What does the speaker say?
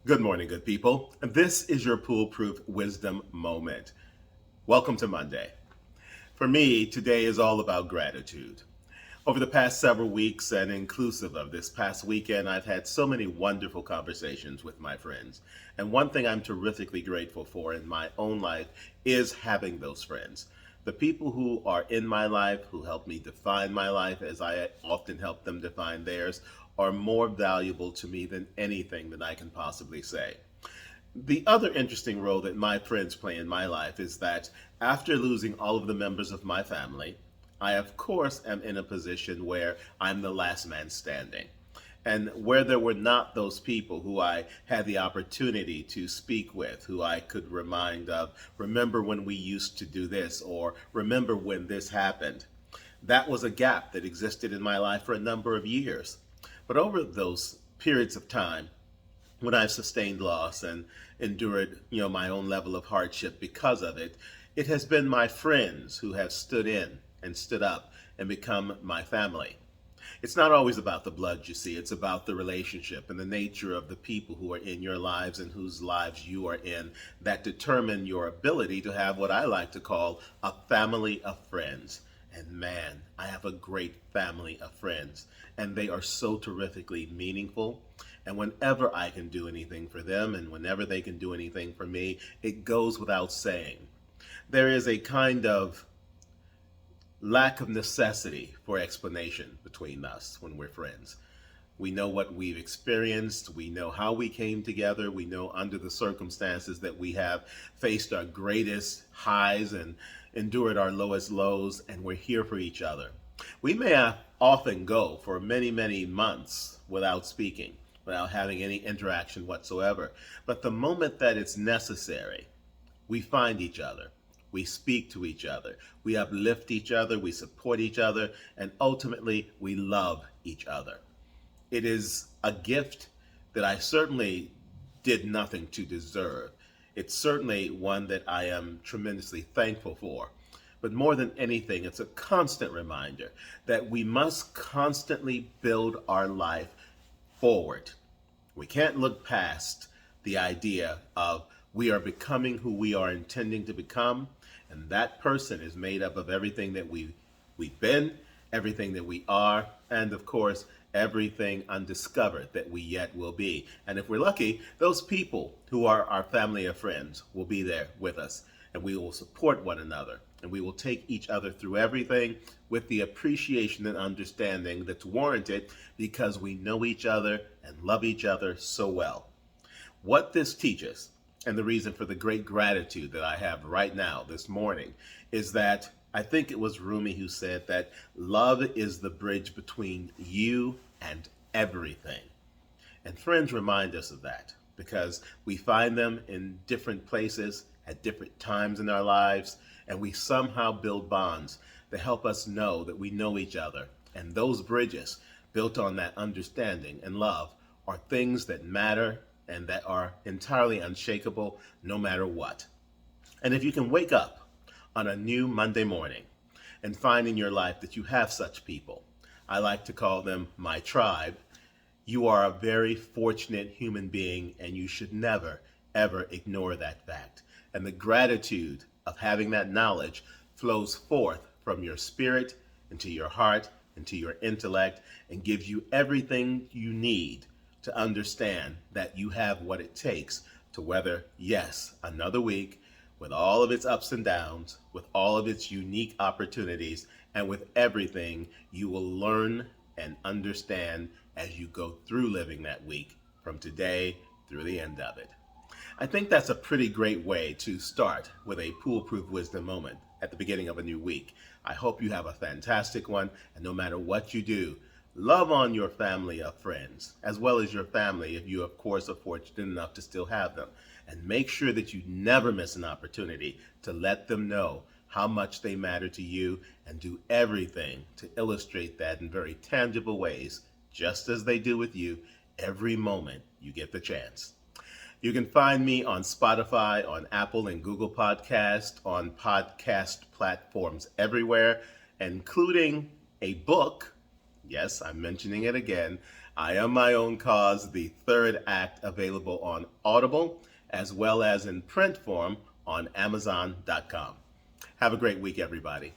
Good morning, good people. This is your PooleProof Wisdom Moment. Welcome to Monday. For me, today is all about gratitude. Over the past several weeks, and inclusive of this past weekend, I've had so many wonderful conversations with my friends. And one thing I'm terrifically grateful for in my own life is having those friends. The people who are in my life, who help me define my life as I often help them define theirs, are more valuable to me than anything that I can possibly say. The other interesting role that my friends play in my life is that after losing all of the members of my family, I, of course, am in a position where I'm the last man standing. And where there were not those people who I had the opportunity to speak with, who I could remind of, remember when we used to do this, or remember when this happened. That was a gap that existed in my life for a number of years. But over those periods of time, when I've sustained loss and endured, my own level of hardship because of it, it has been my friends who have stood in and stood up and become my family. It's not always about the blood, you see. It's about the relationship and the nature of the people who are in your lives and whose lives you are in that determine your ability to have what I like to call a family of friends. And man, I have a great family of friends, and they are so terrifically meaningful. And whenever I can do anything for them and whenever they can do anything for me, it goes without saying. There is a kind of lack of necessity for explanation between us when we're friends. We know what we've experienced. We know how we came together. We know under the circumstances that we have faced our greatest highs and endured our lowest lows, and we're here for each other. We may often go for many, many months without speaking, without having any interaction whatsoever. But the moment that it's necessary, we find each other. We speak to each other. We uplift each other. We support each other. And ultimately, we love each other. It is a gift that I certainly did nothing to deserve. It's certainly one that I am tremendously thankful for. But more than anything, it's a constant reminder that we must constantly build our life forward. We can't look past the idea of we are becoming who we are intending to become, and that person is made up of everything that we've been, everything that we are, and of course, everything undiscovered that we yet will be. And if we're lucky, those people who are our family of friends will be there with us, and we will support one another, and we will take each other through everything with the appreciation and understanding that's warranted because we know each other and love each other so well. What this teaches, and the reason for the great gratitude that I have right now this morning, is that I think it was Rumi who said that love is the bridge between you and everything. And friends remind us of that because we find them in different places at different times in our lives, and we somehow build bonds that help us know that we know each other. And those bridges built on that understanding and love are things that matter and that are entirely unshakable no matter what. And if you can wake up on a new Monday morning and find in your life that you have such people, I like to call them my tribe, you are a very fortunate human being, and you should never, ever ignore that fact. And the gratitude of having that knowledge flows forth from your spirit into your heart, into your intellect, and gives you everything you need to understand that you have what it takes to weather, yes, another week with all of its ups and downs, with all of its unique opportunities, and with everything you will learn and understand as you go through living that week from today through the end of it. I think that's a pretty great way to start with a PooleProof wisdom moment at the beginning of a new week. I hope you have a fantastic one, and no matter what you do, love on your family of friends, as well as your family if you, of course, are fortunate enough to still have them. And make sure that you never miss an opportunity to let them know how much they matter to you, and do everything to illustrate that in very tangible ways, just as they do with you every moment you get the chance. You can find me on Spotify, on Apple and Google Podcast, on podcast platforms everywhere, including a book. Yes, I'm mentioning it again. I Am My Own Cause, the third act, available on Audible as well as in print form on Amazon.com. Have a great week, everybody.